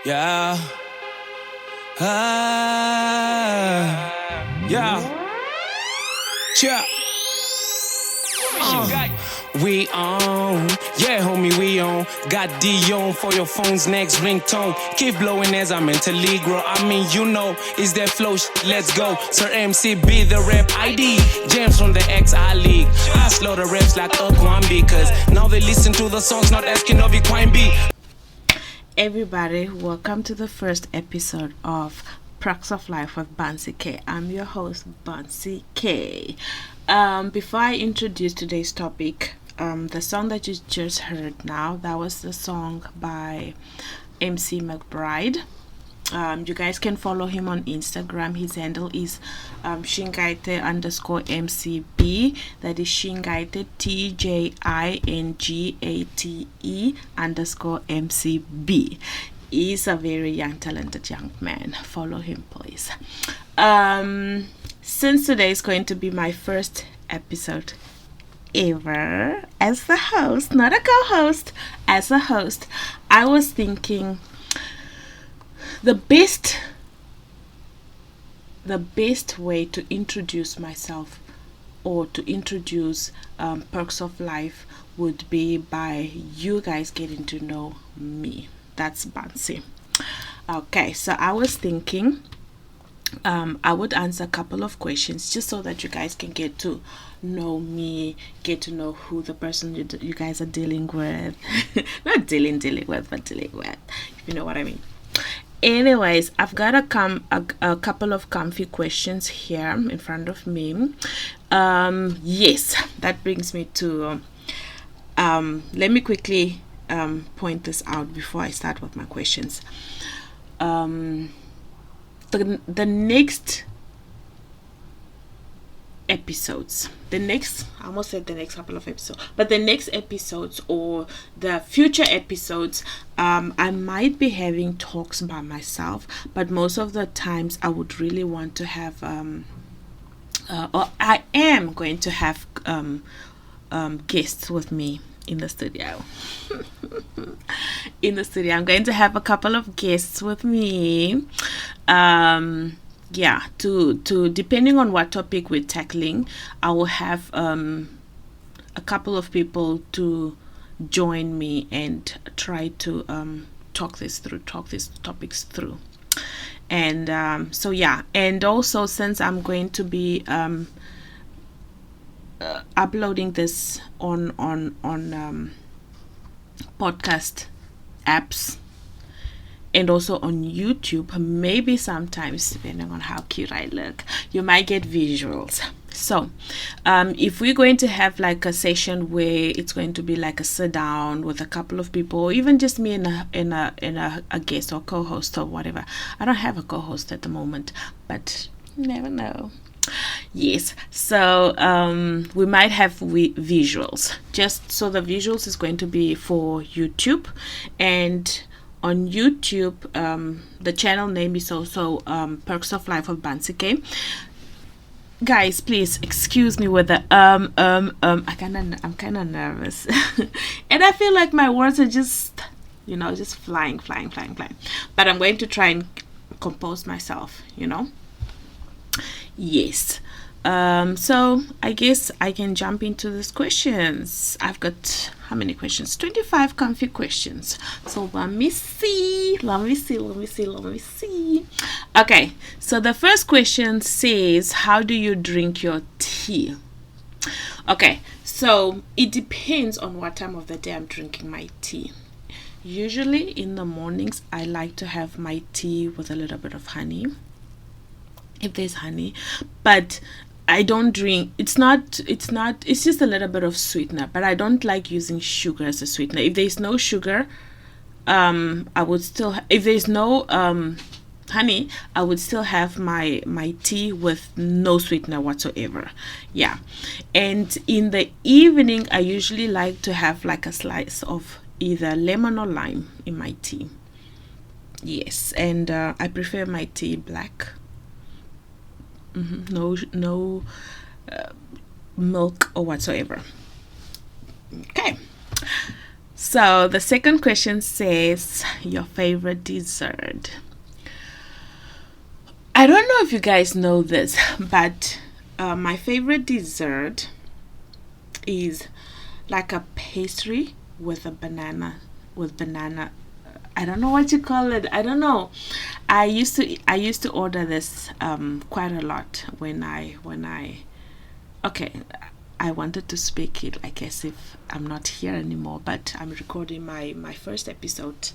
Yeah. Yeah. Yeah. We on, yeah, homie, we on. Got D on for your phone's next ringtone. Keep blowing as I mentally grow. I mean, you know, it's that flow. Let's go. Sir MCB, the rap ID. James from the XI League. I slow the reps like a Kwambi, cause now they listen to the songs, not asking of Kwambi. Everybody, welcome to the first episode of Perks of Life with BanseyK. I'm your host, BanseyK. Before I introduce today's topic, the song that you just heard now, that was the song by MC McBride. You guys can follow him on Instagram. His handle is Shingaite_MCB. That is Shingaite TJINGATE_MCB. He's a very young, talented young man. Follow him, please. Since today is going to be my first episode ever as the host, not a co-host, as a host, I was thinking the best way to introduce myself or to introduce Perks of Life would be by you guys getting to know me. That's Bansey. Okay, so I was thinking I would answer a couple of questions just so that you guys can get to know me, get to know who the person you guys are dealing with. Not dealing with, but dealing with, if you know what I mean. Anyways, I've got a couple of comfy questions here in front of me. Yes, that brings me to let me quickly point this out before I start with my questions. The next episodes, I almost said the next couple of episodes, but the next episodes or the future episodes, I might be having talks by myself, but most of the times I would really want to have or I am going to have guests with me in the studio. I'm going to have a couple of guests with me. To depending on what topic we're tackling, I will have a couple of people to join me and try to talk these topics through. And and also, since I'm going to be uploading this on podcast apps and also on YouTube, maybe sometimes, depending on how cute I look, you might get visuals. So if we're going to have like a session where it's going to be like a sit down with a couple of people, or even just me and a guest or co-host or whatever. I don't have a co-host at the moment, but you never know. Yes, so we might have visuals. Just so the visuals is going to be for YouTube, and on YouTube, the channel name is also Perks of Life of BanseyK. Guys, please excuse me with the I'm kind of nervous, and I feel like my words are just flying. But I'm going to try and compose myself. Yes. So I guess I can jump into these questions. I've got how many questions? 25 comfy questions. So let me see. Okay, so the first question says, how do you drink your tea? Okay, so it depends on what time of the day I'm drinking my tea. Usually in the mornings, I like to have my tea with a little bit of honey, if there's honey, but I don't drink, it's just a little bit of sweetener, but I don't like using sugar as a sweetener. If there's no sugar, I would still, if there's no honey, I would still have my tea with no sweetener whatsoever. Yeah. And in the evening, I usually like to have like a slice of either lemon or lime in my tea. Yes, and I prefer my tea black. No milk or whatsoever. Okay, So the second question says, your favorite dessert. I don't know if you guys know this, but my favorite dessert is like a pastry with a banana, with banana. I don't know what you call it. I don't know. I used to order this quite a lot when I okay, I wanted to speak it like as if I'm not here anymore, but I'm recording my first episode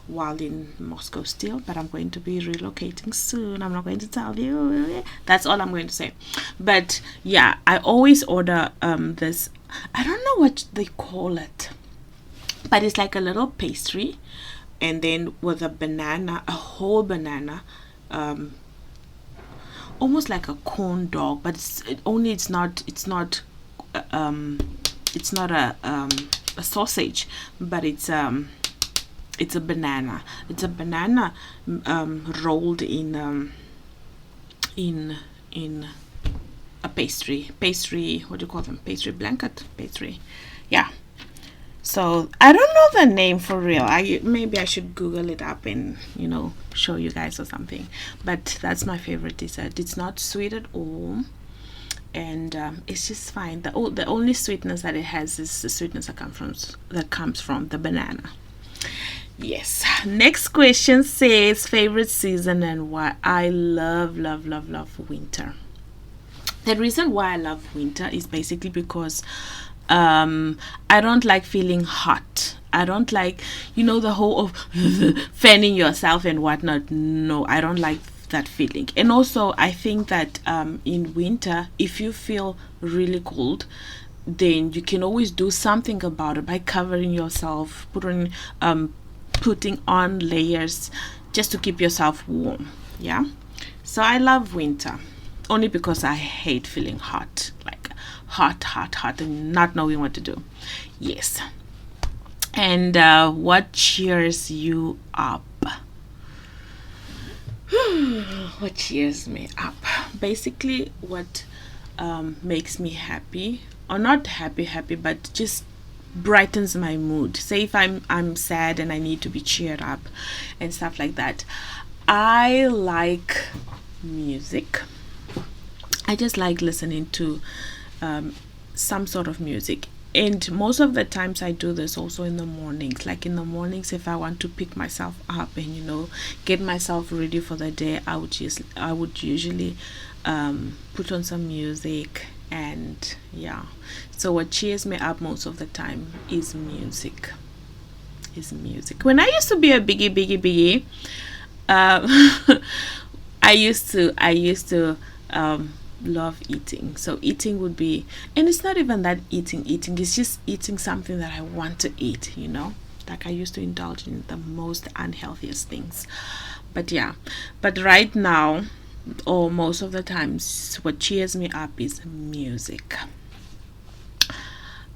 while in Moscow still, but I'm going to be relocating soon. I'm not going to tell you. That's all I'm going to say. But yeah, I always order this. I don't know what they call it, but it's like a little pastry, and then with a banana, a whole banana, almost like a corn dog, but it's not a sausage, but it's a banana. It's a banana rolled in a pastry. What do you call them? Pastry blanket, pastry. Yeah. So I don't know the name for real. Maybe I should Google it up and show you guys or something. But that's my favorite dessert. It's not sweet at all, and it's just fine. The only sweetness that it has is the sweetness that comes from the banana. Yes. Next question says, favorite season and why. I love winter. The reason why I love winter is basically because I don't like feeling hot. I don't like, the whole of fanning yourself and whatnot. No, I don't like that feeling. And also, I think that in winter, if you feel really cold, then you can always do something about it by covering yourself, putting on layers just to keep yourself warm. Yeah. So I love winter only because I hate feeling hot, like hot, and not knowing what to do. Yes. And what cheers you up? What cheers me up? Basically, what makes me happy, or not happy, but just brightens my mood. Say if I'm sad and I need to be cheered up and stuff like that. I like music. I just like listening to some sort of music, and most of the times I do this also in the mornings. Like in the mornings, if I want to pick myself up and get myself ready for the day, I would usually put on some music. And yeah, so what cheers me up most of the time is music. When I used to be a biggie, I used to love eating. So eating would be, and it's not even that eating, it's just eating something that I want to eat, like I used to indulge in the most unhealthiest things. But yeah, but right now, or most of the times, what cheers me up is music.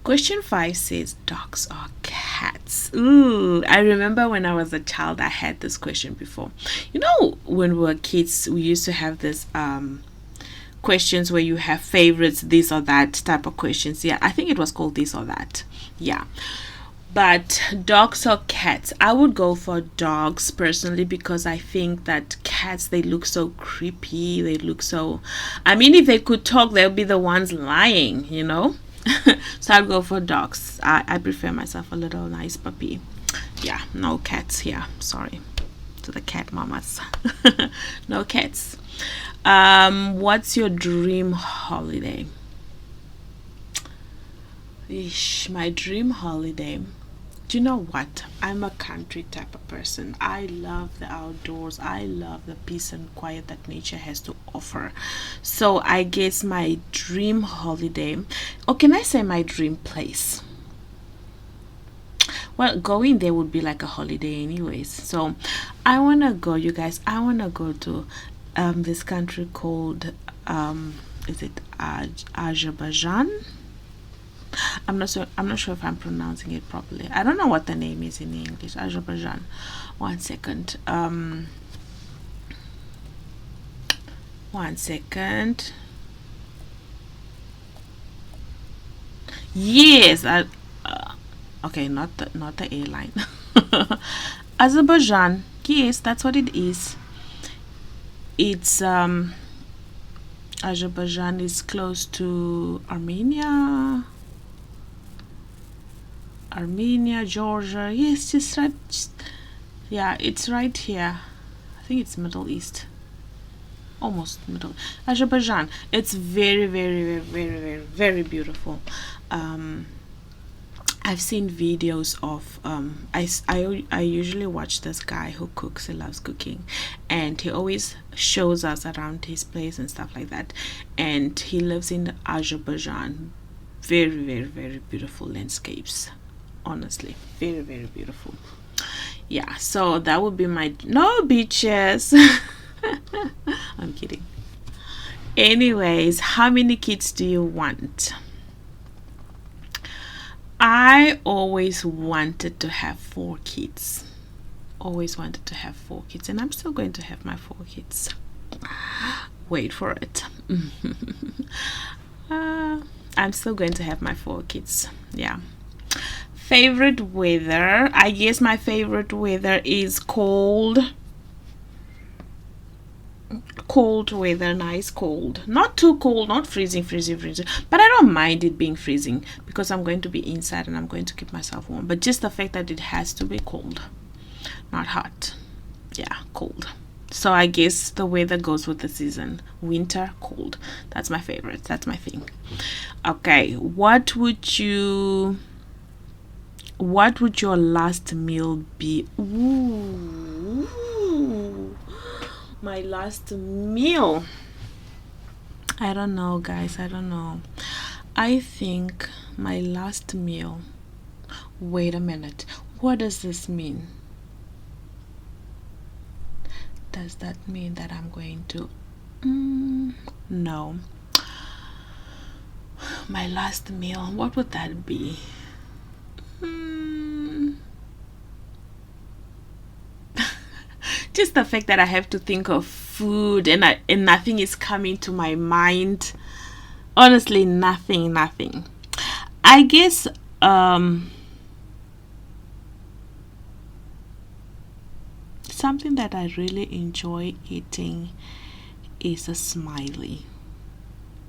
Question 5 says, dogs or cats? Ooh, I remember when I was a child, I had this question before. When we were kids, we used to have this questions where you have favorites, this or that type of questions. Yeah, I think it was called this or that. Yeah. But dogs or cats? I would go for dogs personally, because I think that cats, they look so creepy. They look so, if they could talk, they'll be the ones lying, So I'd go for dogs. I prefer myself a little nice puppy. Yeah, no cats here. Sorry to the cat mamas. No cats. What's your dream holiday? My dream holiday. Do you know what? I'm a country type of person. I love the outdoors. I love the peace and quiet that nature has to offer. So I guess my dream holiday, or can I say my dream place? Well, going there would be like a holiday anyways. So I want to go, you guys, I want to go to this country called is it Azerbaijan? I'm not sure if I'm pronouncing it properly. I don't know what the name is in English. Azerbaijan. 1 second. 1 second. Yes. Okay, not the airline. Azerbaijan. Yes, that's what it is. It's Azerbaijan is close to Armenia, Georgia. Yes, just right. Yeah, it's right here. I think it's Middle East. Almost middle. Azerbaijan. It's very, very, very, very, very, very beautiful. I've seen videos of I usually watch this guy who cooks. He loves cooking, and he always shows us around his place and stuff like that. And he lives in Azerbaijan. Very, very, very beautiful landscapes. Honestly, very, very beautiful. Yeah, so that would be my no beaches. I'm kidding. Anyways, how many kids do you want? I always wanted to have 4 kids. Always wanted to have 4 kids, and I'm still going to have my 4 kids. Wait for it. I'm still going to have my 4 kids. Yeah. Favorite weather? I guess my favorite weather is cold weather. Nice cold, not too cold, not freezing, but I don't mind it being freezing because I'm going to be inside and I'm going to keep myself warm. But just the fact that it has to be cold, not hot. Yeah, cold. So I guess the weather goes with the season. Winter, cold. That's my favorite. That's my thing. Okay, what would your last meal be? Ooh. My last meal. I don't know, guys. I don't know. I think my last meal. Wait a minute. What does this mean? Does that mean that I'm going to... no. My last meal. What would that be? Just the fact that I have to think of food and nothing is coming to my mind. Honestly, nothing. I guess something that I really enjoy eating is a smiley.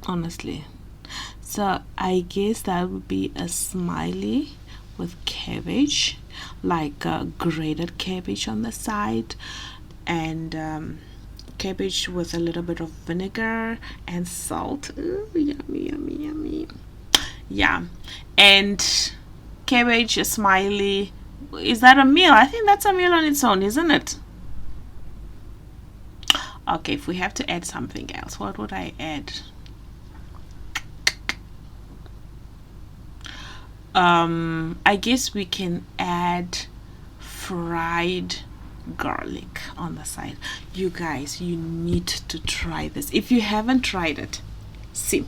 Honestly. So I guess that would be a smiley with cabbage, like grated cabbage on the side, and cabbage with a little bit of vinegar and salt. Ooh, yummy. Yeah, and cabbage, a smiley. Is that a meal? I think that's a meal on its own, isn't it? Okay, if we have to add something else, what would I add? I guess we can add fried garlic on the side. You guys, you need to try this. If you haven't tried it, see,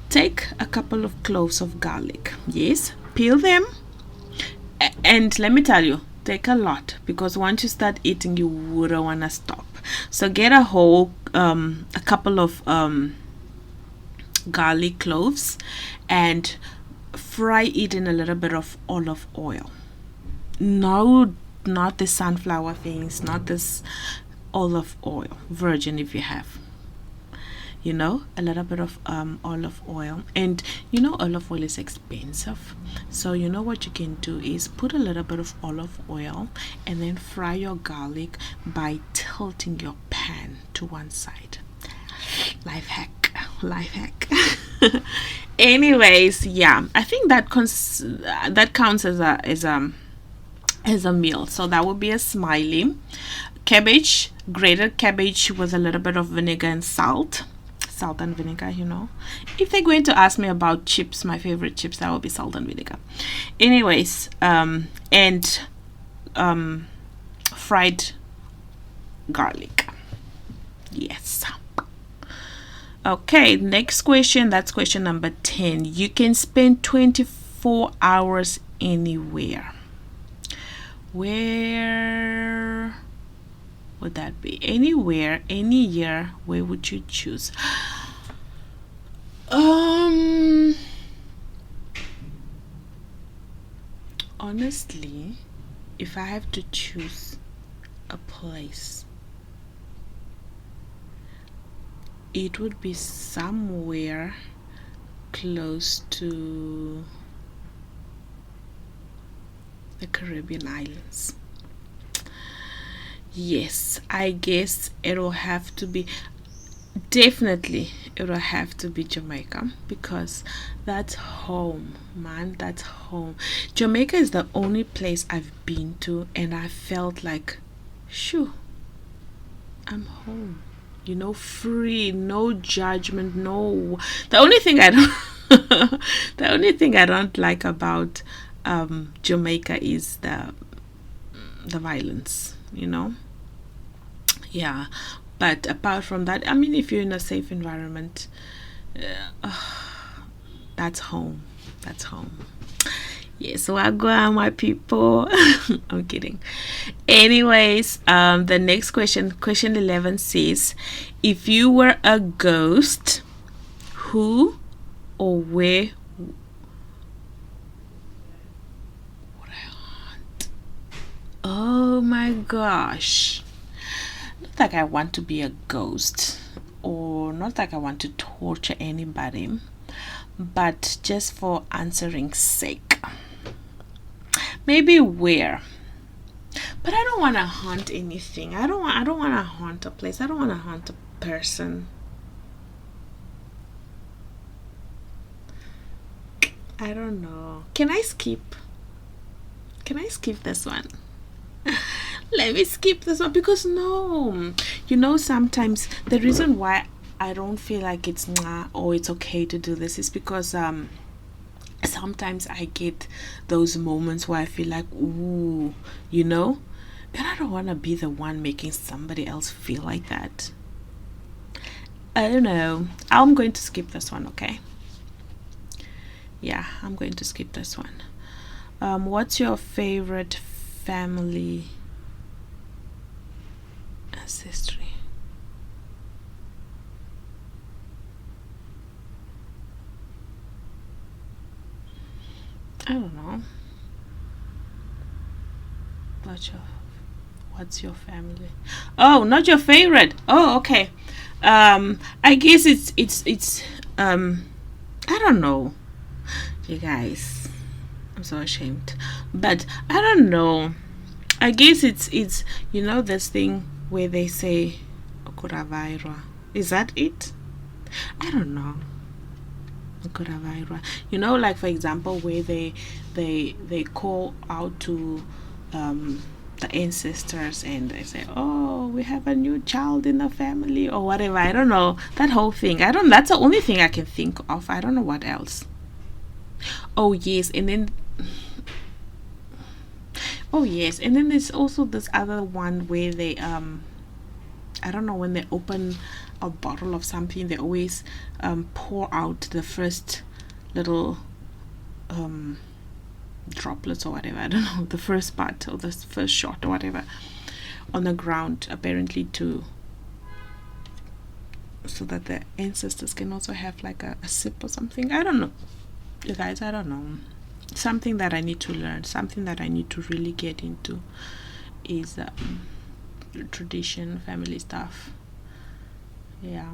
take a couple of cloves of garlic. Yes, peel them, and let me tell you, take a lot, because once you start eating, you wouldn't want to stop. So get a whole a couple of garlic cloves and fry it in a little bit of olive oil. No, not the sunflower things, not this, olive oil, virgin if you have, you know, a little bit of olive oil. And you know, olive oil is expensive, so you know what you can do is put a little bit of olive oil and then fry your garlic by tilting your pan to one side. Life hack. Anyways, yeah, I think that counts as a meal. So that would be a smiley. Cabbage, grated cabbage with a little bit of vinegar and salt and vinegar, you know. If they're going to ask me about chips, my favorite chips, that will be salt and vinegar. Anyways, and fried garlic. Yes. Okay, next question. That's question number 10. You can spend 24 hours anywhere. Where would that be? Anywhere, any year, where would you choose? honestly, if I have to choose a place, it would be somewhere close to the Caribbean islands. Yes, I guess it'll have to be, definitely it'll have to be Jamaica, because that's home, man. That's home. Jamaica is the only place I've been to and I felt like, shoo, I'm home. Free, no judgment, no. The only thing I don't the only thing I don't like about Jamaica is the violence, Yeah, but apart from that, I mean, if you're in a safe environment, that's home. That's home. Yes, wagwan, my people. I'm kidding. Anyways, the next question 11 says, if you were a ghost, who or where would I haunt? Oh my gosh. Not like I want to be a ghost, or not like I want to torture anybody, but just for answering sake, maybe where. But I don't want to haunt anything. I don't want to haunt a place. I don't want to haunt a person. I don't know. Can I skip this one? Let me skip this one, because no, sometimes the reason why I don't feel like it's or it's okay to do this is because sometimes I get those moments where I feel like, ooh, and I don't want to be the one making somebody else feel like that. I don't know. I'm going to skip this one, okay? Yeah, I'm going to skip this one. What's your favorite family ancestry? I don't know. What's your family? Oh, not your favorite. Oh, okay. I guess it's I don't know. You guys, I'm so ashamed. But I don't know. I guess it's this thing where they say Okuravirwa. Is that it? I don't know. Okuravirwa. Like for example, where they call out to the ancestors and they say, oh, we have a new child in the family or whatever. I don't know. That whole thing. That's the only thing I can think of. I don't know what else. Oh yes, and then there's also this other one where they I don't know, when they open a bottle of something, they always pour out the first little droplets or whatever, I don't know, the first part or the first shot or whatever on the ground, apparently so that the ancestors can also have like a sip or something. I don't know, you guys, I don't know. Something that I need to learn, something that I need to really get into is tradition, family stuff. Yeah.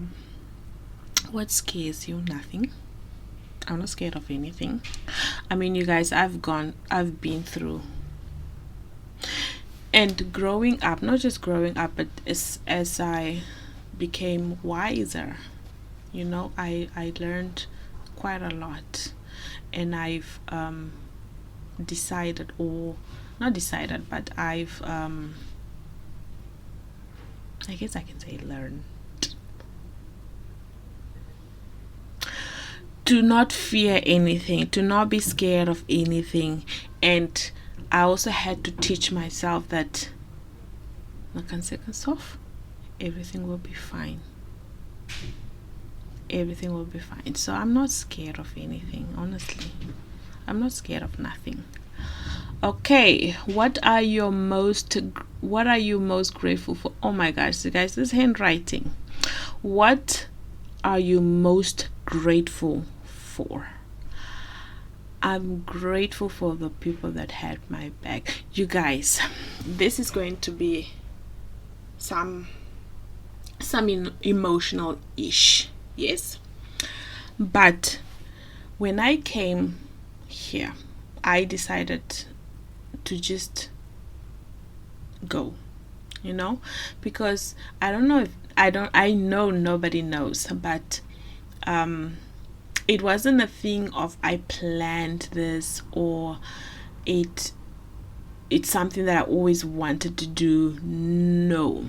What scares you? Nothing. I'm not scared of anything. I mean, you guys, I've been through, and growing up, not just growing up, but as I became wiser, I learned quite a lot, and I've decided, or not decided, but I've I guess I can say learned to not fear anything, to not be scared of anything. And I also had to teach myself that everything will be fine. Everything will be fine. So I'm not scared of anything, honestly. I'm not scared of nothing. Okay, what are you most grateful for? Oh my gosh, you guys, this handwriting. What are you most grateful for? I'm grateful for the people that had my back. You guys, this is going to be some emotional ish, yes. But when I came here, I decided to just go, because I don't know if I know nobody knows, but it wasn't a thing of I planned this, or it's something that I always wanted to do. No,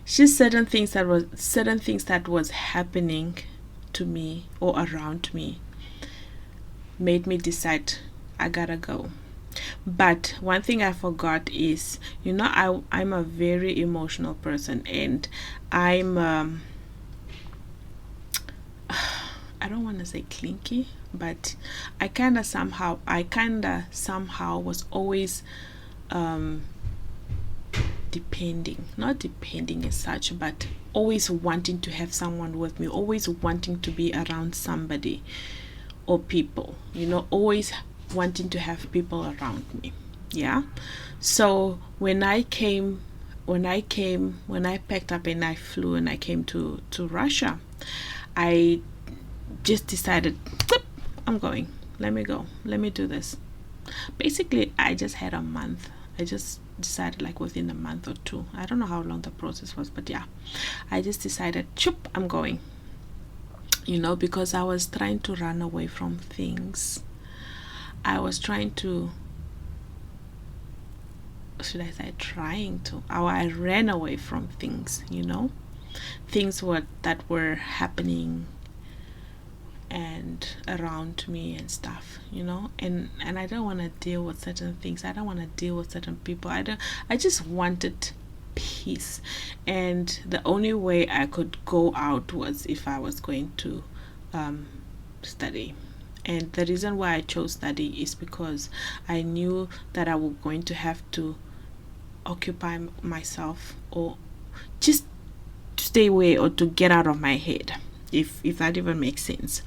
just certain things that was happening to me or around me made me decide I gotta go. But one thing I forgot is, I'm a very emotional person, and I'm I don't want to say clinky, but I kind of somehow was always not depending as such, but always wanting to have someone with me, always wanting to be around somebody or people, always wanting to have people around me. Yeah. So when I packed up and I flew and I came to Russia, I just decided, I'm going. Let me go. Let me do this. Basically, I just had a month. I just decided, like, within a month or two. I don't know how long the process was, but yeah, I just decided, I'm going. Because I was trying to run away from things. I was trying to, I ran away from things, things that were happening and around me and stuff, and I don't want to deal with certain things. I don't want to deal with certain people. I just wanted peace, and the only way I could go out was if I was going to study. And the reason why I chose study is because I knew that I was going to have to occupy myself, or just to stay away, or to get out of my head, if that even makes sense.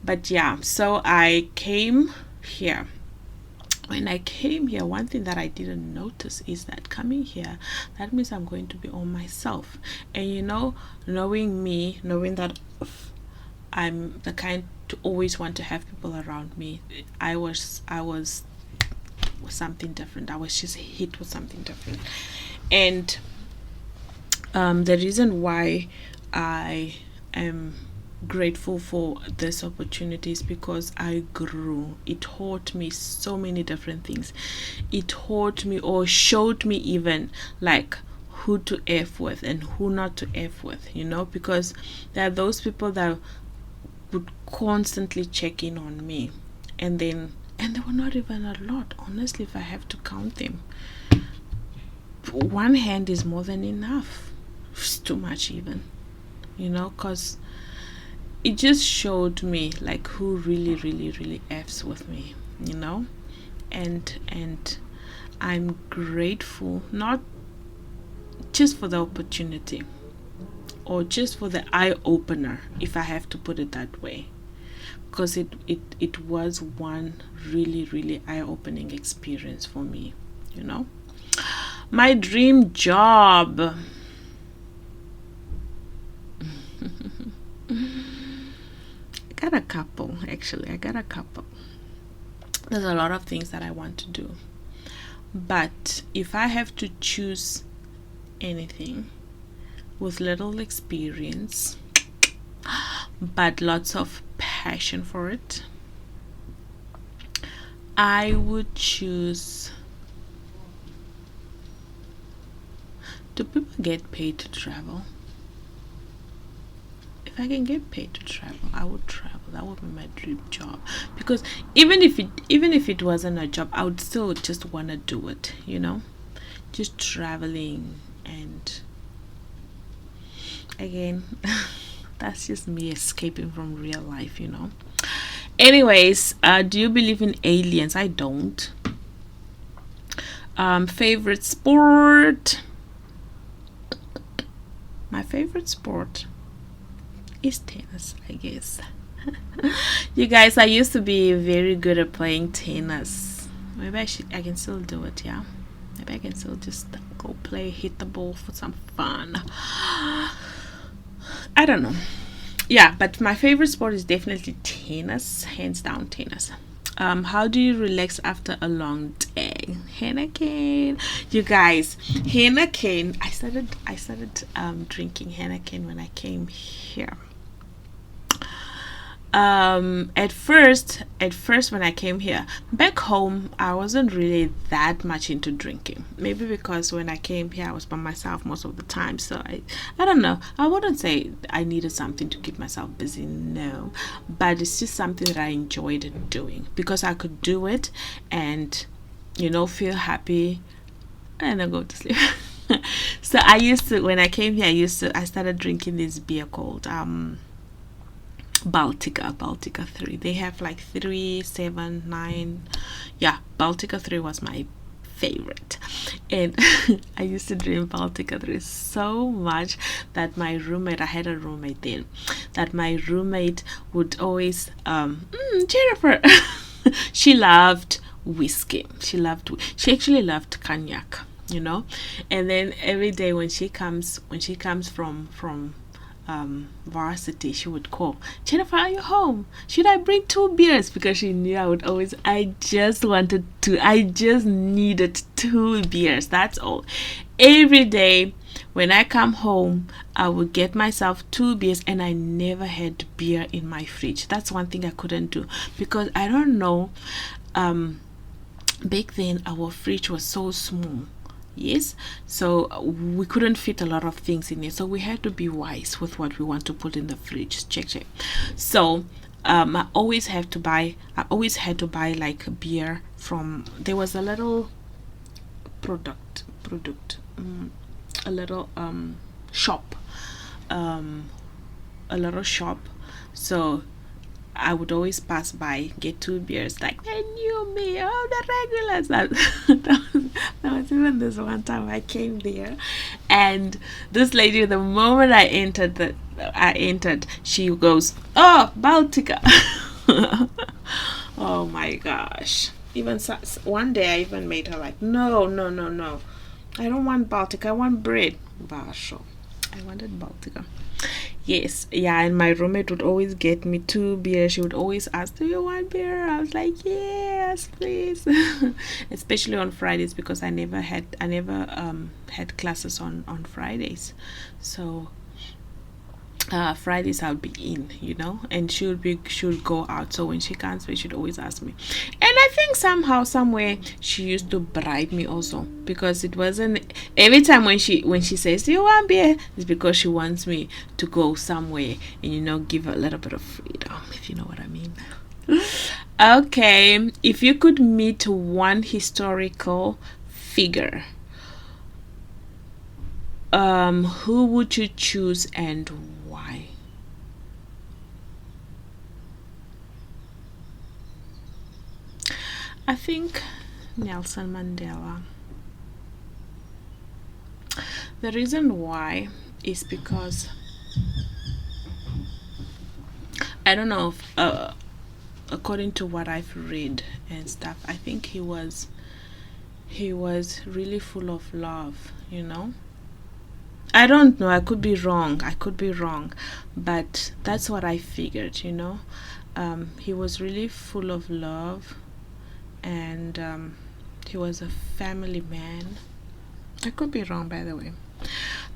But yeah, so I came here. When I came here, one thing that I didn't notice is that coming here, that means I'm going to be on myself. And knowing me, knowing that I'm the kind to always want to have people around me, I was something different. I was just hit with something different. And the reason why I am grateful for this opportunity is because I grew. It taught me so many different things. It taught me, or showed me even, like, who to F with and who not to F with, because there are those people that would constantly check in on me, and there were not even a lot, honestly. If I have to count them, one hand is more than enough. It's too much even, because it just showed me, like, who really, really, really F's with me, and I'm grateful, not just for the opportunity, or just for the eye opener, if I have to put it that way, because it was one really, really eye opening experience for me. My dream job. I got a couple. There's a lot of things that I want to do, but if I have to choose anything, with little experience but lots of passion for it, I would choose. Do people get paid to travel? If I can get paid to travel, I would travel. That would be my dream job, because even if it wasn't a job, I would still just want to do it, just traveling. And again, that's just me escaping from real life. Anyways, do you believe in aliens? I don't. Favorite sport? My favorite sport is tennis, I guess. You guys, I used to be very good at playing tennis. Maybe I can still do it, yeah. Maybe I can still just go play, hit the ball for some fun. I don't know. Yeah, but my favorite sport is definitely tennis, hands down tennis. How do you relax after a long day? Henneken. You guys, Henneken. I started drinking Henneken when I came here. At first when I came here back home, I wasn't really that much into drinking. Maybe because when I came here I was by myself most of the time, so I don't know, I wouldn't say I needed something to keep myself busy, no, but it's just something that I enjoyed doing because I could do it and feel happy and then go to sleep. So I used to, when I came here, I started drinking this beer called Baltica 3. They have like 3, 7, 9. Yeah, Baltica 3 was my favorite. And I used to drink Baltica 3 so much that I had a roommate then, that my roommate would always, Jennifer, she loved whiskey. She actually loved cognac, and then every day when she comes from varsity, she would call, Jennifer, are you home? Should I bring 2 beers? Because she knew I just needed 2 beers, that's all. Every day when I come home, I would get myself 2 beers, and I never had beer in my fridge. That's one thing I couldn't do, because I don't know, back then our fridge was so small. Yes, so we couldn't fit a lot of things in it, so we had to be wise with what we want to put in the fridge. Check. So I always had to buy like beer from, there was a little product a little shop, so I would always pass by, get 2 beers, like they knew me, the regulars. That was even this one time I came there, and this lady, the moment I entered, she goes, "Oh, Baltica." Oh my gosh! Even one day I even made her like, no, I don't want Baltica, I want bread. Basho, I wanted Baltica. Yes, yeah, and my roommate would always get me 2 beers. She would always ask, "Do you want beer?" I was like, "Yes, please." Especially on Fridays, because I never had had classes on Fridays, so Fridays I'll be in, and she would go out. So when she comes, she should always ask me. And I think somehow, somewhere, she used to bribe me also, because it wasn't every time when she says, "Do you want beer?" it's because she wants me to go somewhere and give her a little bit of freedom, if you know what I mean. Okay, if you could meet one historical figure, who would you choose and why? I think Nelson Mandela. The reason why is because I don't know if, according to what I've read and stuff, I think he was really full of love, I don't know, I could be wrong, but that's what I figured. He was really full of love, and he was a family man. I could be wrong, by the way,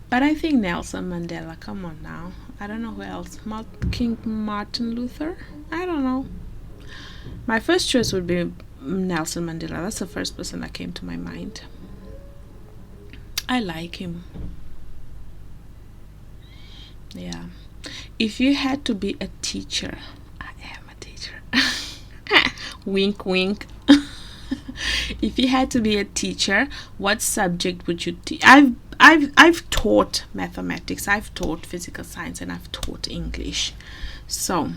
but I think Nelson Mandela. Come on now, I don't know who else. King Martin Luther, I don't know. My first choice would be Nelson Mandela. That's the first person that came to my mind. I like him. Yeah. If you had to be a teacher, I am a teacher. Wink, wink. If you had to be a teacher, what subject would you teach? I've taught mathematics, I've taught physical science, and I've taught English. So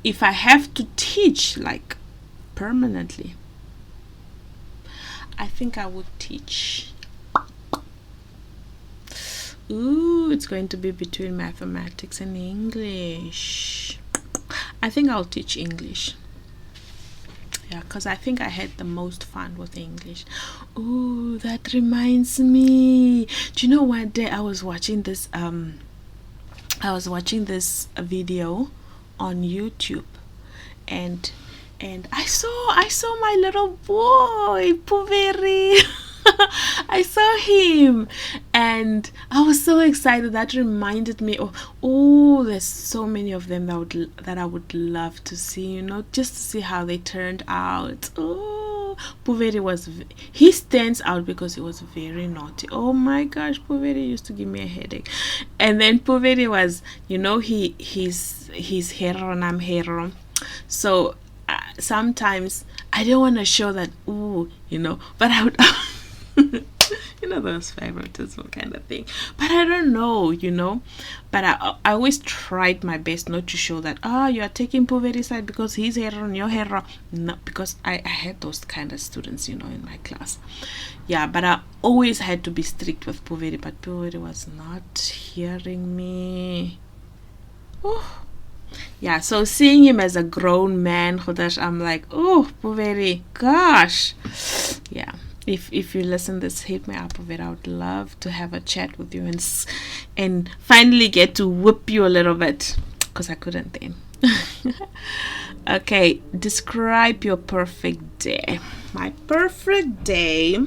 if I have to teach like permanently, I think I would teach. Ooh, it's going to be between mathematics and English. I think I'll teach English. Yeah, because I think I had the most fun with English. Oh, that reminds me. Do you know one day I was watching this video on YouTube, and I saw my little boy Puveri. I saw him and I was so excited. That reminded me of, oh, there's so many of them that I would love to see, you know, just to see how they turned out. Oh, Puveri he stands out because he was very naughty. Oh my gosh, Puveri used to give me a headache. And then Puveri was, you know, he's hero and I'm hero. So sometimes I don't want to show that, ooh, you know, but I would you know, those favoritism kind of thing. But I don't know, you know, but I always tried my best not to show that, you are taking Puveri's side because he's hero and you're hero. No, because I had those kind of students, you know, in my class. Yeah, but I always had to be strict with Puveri, but Puveri was not hearing me. Oh, yeah, so seeing him as a grown man, I'm like, oh, Puveri, gosh. Yeah, if you listen this, hit me up with it. I would love to have a chat with you and finally get to whoop you a little bit, because I couldn't then. Okay, describe your perfect day. My perfect day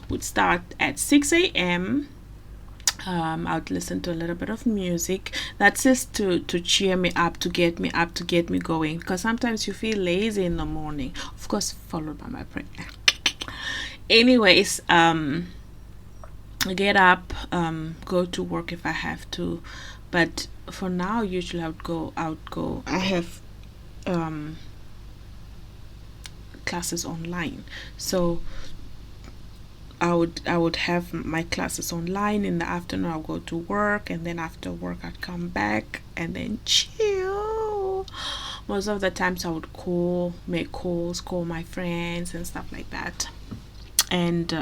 would start at 6 a.m. I would listen to a little bit of music. That's just to cheer me up, to get me going, because sometimes you feel lazy in the morning, of course followed by my prayer. Anyways, get up, go to work if I have to, but for now usually I have classes online, so I would have my classes online. In the afternoon I'll go to work, and then after work I'd come back and then chill. Most of the times I would make calls, call my friends and stuff like that, and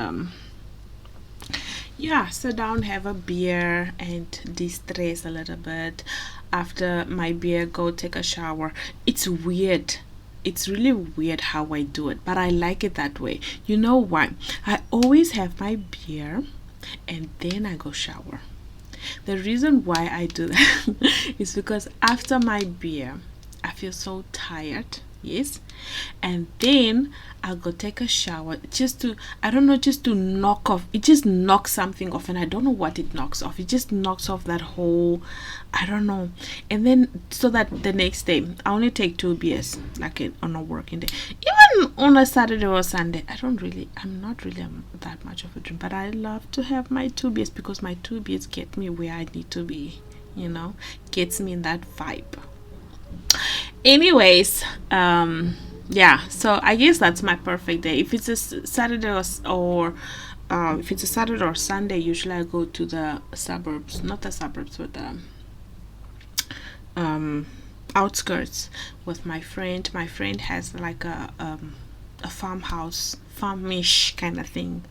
yeah, sit down, have a beer and de-stress a little bit. After my beer, go take a shower. It's weird, it's really weird how I do it, but I like it that way. You know why? I always have my beer and then I go shower. The reason why I do that is because after my beer I feel so tired, yes, and then I'll go take a shower just to knock off. It just knocks something off, and I don't know what it knocks off. It just knocks off that whole, I don't know. And then so that the next day I only take 2 beers, like on a working day. Even on a Saturday or Sunday, I'm not really that much of a drink, but I love to have my 2 beers because my 2 beers get me where I need to be, you know, gets me in that vibe. Anyways, yeah, so I guess that's my perfect day. If it's a Saturday or if it's a Saturday or Sunday, usually I go to the suburbs, not the suburbs, but the outskirts with my friend. My friend has like a farmhouse, farmish kind of thing,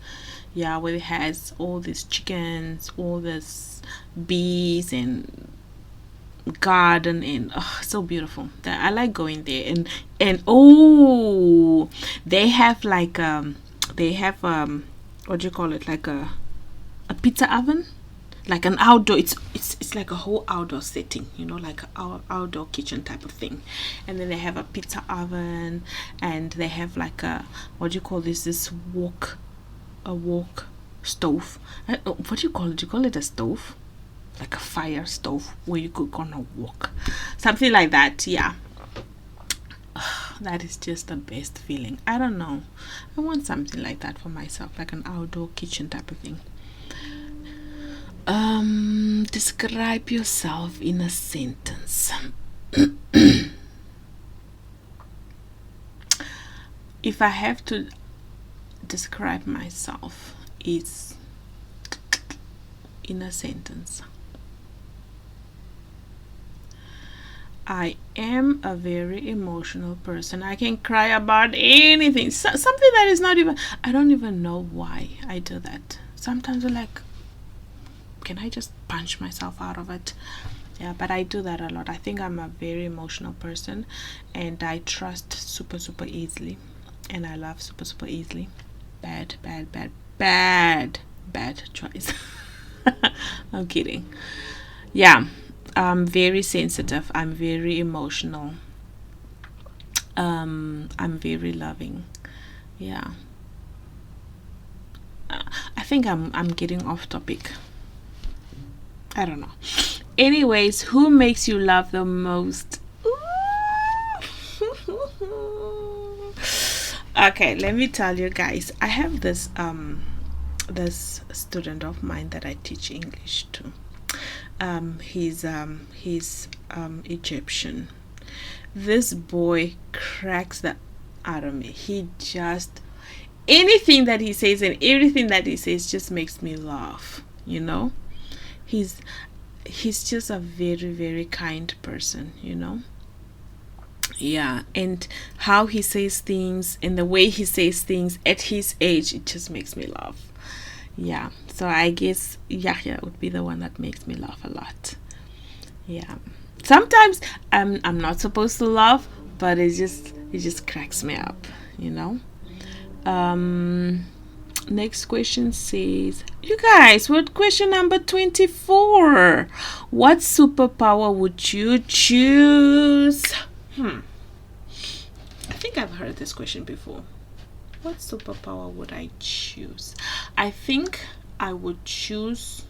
yeah, where it has all these chickens, all these bees and garden, and so beautiful. I like going there, and oh, they have like what do you call it, like a pizza oven, like an outdoor, it's like a whole outdoor setting, you know, like an outdoor kitchen type of thing. And then they have a pizza oven, and they have like a, what do you call this wok stove. What do you call it? Do you call it a stove? Like a fire stove where you cook on a wok, something like that. Yeah, that is just the best feeling. I don't know, I want something like that for myself, like an outdoor kitchen type of thing. Describe yourself in a sentence. If I have to describe myself, it's in a sentence. I am a very emotional person. I can cry about anything. Something that is not even, I don't even know why I do that. Sometimes I'm like, can I just punch myself out of it? Yeah, but I do that a lot. I think I'm a very emotional person, and I trust super super easily, and I love super super easily. Bad, bad, bad, bad, bad choice. I'm kidding. Yeah, I'm very sensitive. I'm very emotional. I'm very loving. Yeah. I think I'm getting off topic. I don't know. Anyways, who makes you laugh the most? Okay, let me tell you guys. I have this student of mine that I teach English to. He's Egyptian. This boy cracks the out of me. He just, anything that he says and everything that he says just makes me laugh, you know. He's just a very very kind person, you know. Yeah, and how he says things and the way he says things at his age, it just makes me laugh. Yeah, so I guess Yahya would be the one that makes me laugh a lot. Yeah, sometimes I'm not supposed to laugh, but it just cracks me up, you know. um Next question says, you guys, what question number 24? What superpower would you choose? I think I've heard this question before. What superpower would I choose? I think I would choose.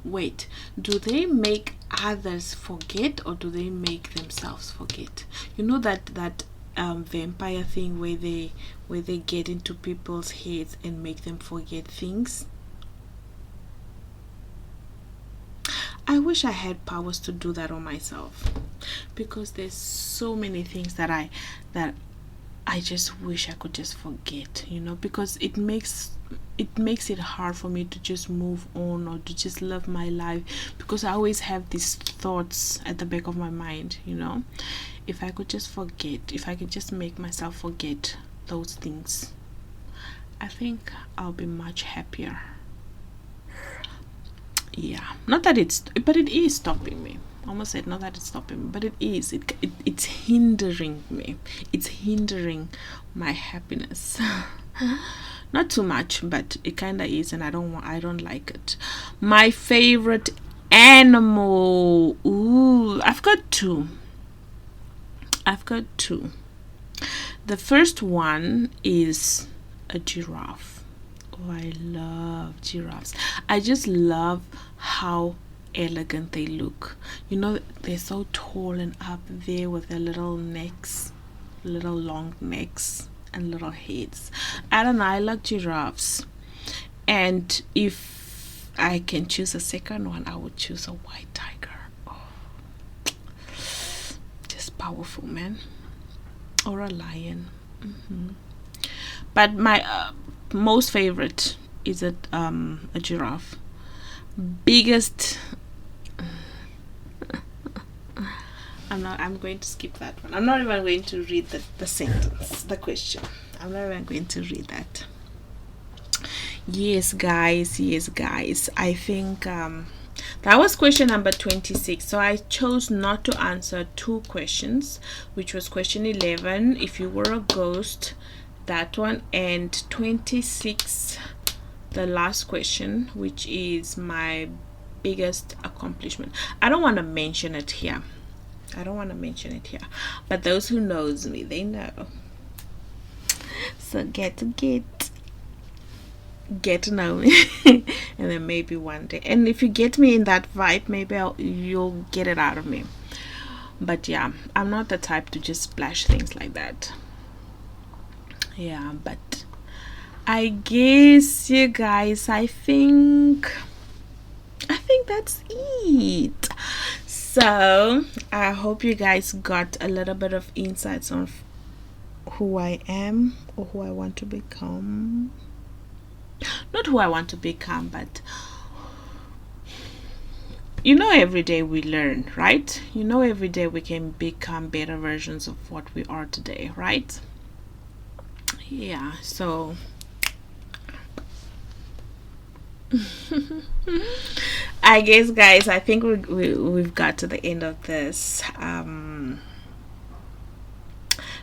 Wait, do they make others forget or do they make themselves forget? You know that vampire thing where they get into people's heads and make them forget things. I wish I had powers to do that on myself, because there's so many things that I just wish I could just forget, you know, because it makes it hard for me to just move on or to just live my life, because I always have these thoughts at the back of my mind, you know. If I could just forget, if I could just make myself forget those things, I think I'll be much happier. Yeah, not that but it is stopping me. I almost said not that it's stopping me, but it is. It's hindering me. It's hindering my happiness. Not too much, but it kind of is, and I don't like it. My favorite animal. Ooh, I've got two. I've got two. The first one is a giraffe. Oh, I love giraffes. I just love how elegant they look. You know, they're so tall and up there with their little necks, little long necks, and little heads. I don't know, I like giraffes. And if I can choose a second one, I would choose a white tiger. Oh, just powerful, man. Or a lion. But my most favorite is a giraffe. Biggest. I'm going to skip that one. I'm not even going to read the sentence, the question. I'm not even going to read that. Yes, guys. Yes, guys. I think that was question number 26. So I chose not to answer two questions, which was question 11, if you were a ghost, that one, and 26, the last question, which is my biggest accomplishment. I don't want to mention it here. But those who knows me, they know. So get to know me. And then maybe one day, and if you get me in that vibe, maybe you'll get it out of me. But yeah, I'm not the type to just splash things like that. Yeah, but I guess, you guys, I think that's it. So I hope you guys got a little bit of insights on who I am or who I want to become. Not who I want to become, but every day we learn, right? Every day we can become better versions of what we are today, right? Yeah, so I guess, guys, I think we've got to the end of this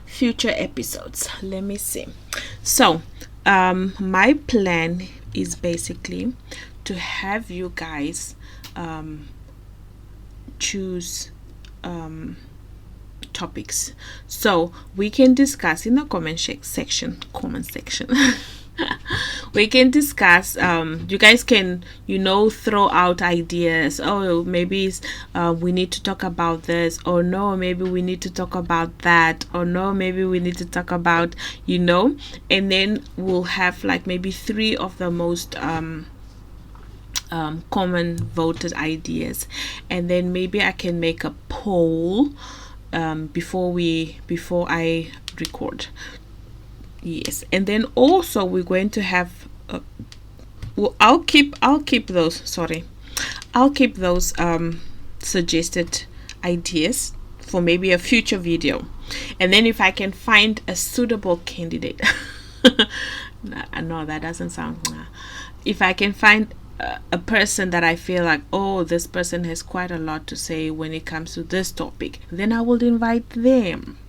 future episodes. Let me see. So my plan is basically to have you guys choose topics so we can discuss in the section we can discuss. You guys can throw out ideas. Oh, maybe we need to talk about this, or no, maybe we need to talk about that, or no, maybe we need to talk about and then we'll have like maybe 3 of the most common voted ideas, and then maybe I can make a poll before I record. Yes, and then also we're going to have I'll keep those suggested ideas for maybe a future video, and then if I can find a suitable candidate no, that doesn't sound if I can find a person that I feel like, oh, this person has quite a lot to say when it comes to this topic, then I will invite them.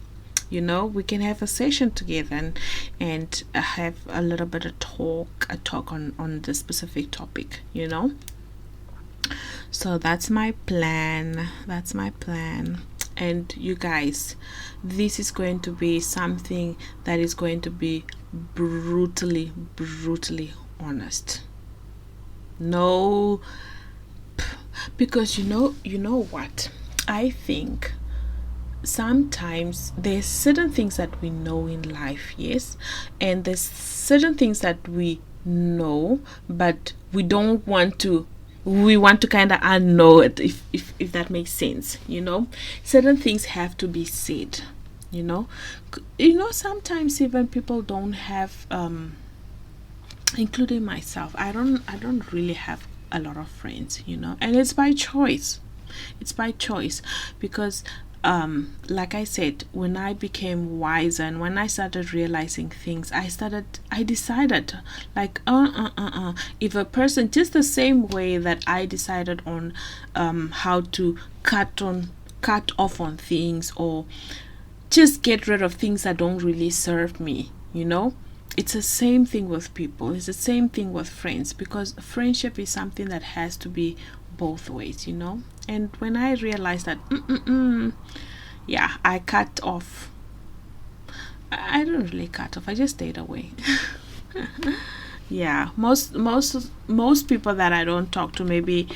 We can have a session together and have a little bit of talk on this specific topic. So that's my plan. And you guys, this is going to be something that is going to be brutally honest. No, because you know what? I think sometimes there's certain things that we know in life, yes, and there's certain things that we know, but we want to kind of unknow it, if that makes sense. Certain things have to be said. Sometimes even people don't have including myself, I don't really have a lot of friends, and it's by choice. Because like I said, when I became wiser and when I started realizing things, I decided like if a person, just the same way that I decided on how to cut off on things, or just get rid of things that don't really serve me. It's the same thing with people. It's the same thing with friends, because friendship is something that has to be both ways. And when I realized that yeah, I cut off. I don't really cut off, I just stayed away. Yeah, most people that I don't talk to, maybe.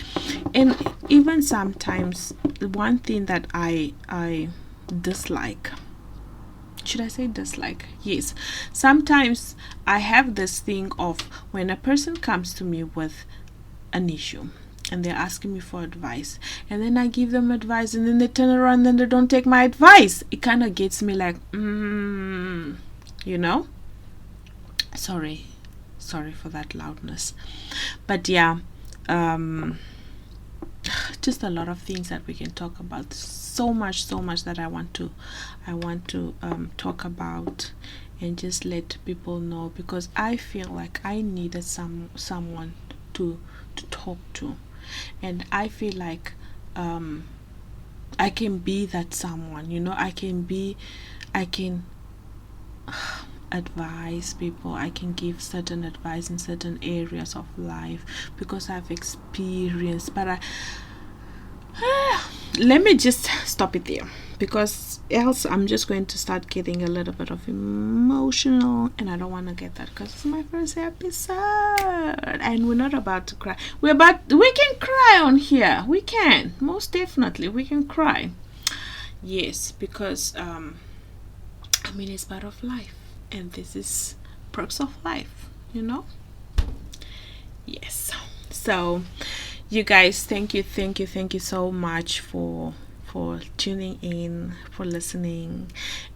And even sometimes, one thing that I dislike, should I say dislike? Yes. Sometimes I have this thing of when a person comes to me with an issue and they're asking me for advice, and then I give them advice, and then they turn around and they don't take my advice. It kind of gets me like, sorry for that loudness. But yeah, just a lot of things that we can talk about. So much that I want to talk about and just let people know, because I feel like I needed someone to talk to, and I feel like I can be that someone. I can advise people. I can give certain advice in certain areas of life because I've experienced. But let me just stop it there, because else I'm just going to start getting a little bit of emotional, and I don't want to get that, because it's my first episode and we're not about to cry. We can cry on here. We can, most definitely we can cry. Yes, because it's part of life, and this is perks of life. Yes. So you guys, thank you so much for tuning in, for listening,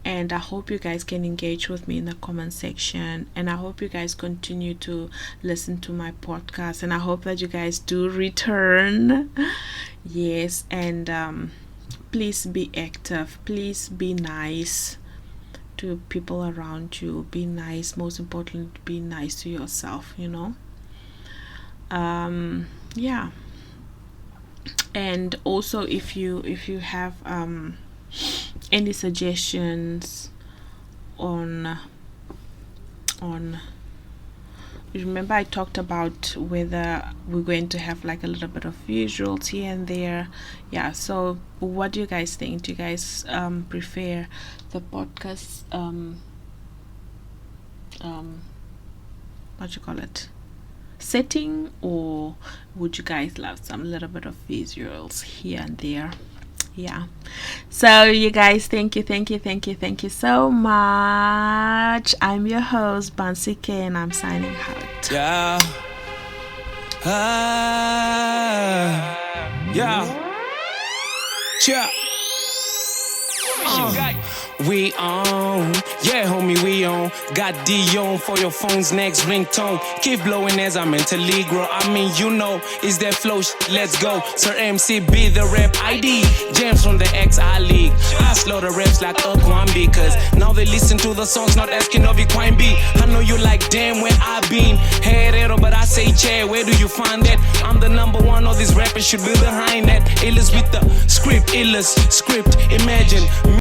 and I hope you guys can engage with me in the comment section, and I hope you guys continue to listen to my podcast, and I hope that you guys do return. Yes, and please be active, please be nice to people around you, be nice, most importantly be nice to yourself. Yeah. And also, if you have any suggestions on remember I talked about whether we're going to have like a little bit of visuals here and there. Yeah, so what do you guys think? Do you guys prefer the podcast what you call it, setting, or would you guys love some little bit of visuals here and there? Yeah, so you guys, thank you so much. I'm your host BanseyK, and I'm signing out. Yeah. Yeah. Yeah. We on, yeah, homie, we on. Got D on for your phone's next ringtone. Keep blowing as I mentally grow. I mean, you know, it's that flow let's go. Sir MCB, the rap ID. Jams from the XI League. I slow the reps like a Kwambi, cause now they listen to the songs, not asking of Quine B. I know you like, damn, where I been. Herero, but I say, chair, where do you find that? I'm the number one, all these rappers should be behind that. Illest with the script, illest script, imagine.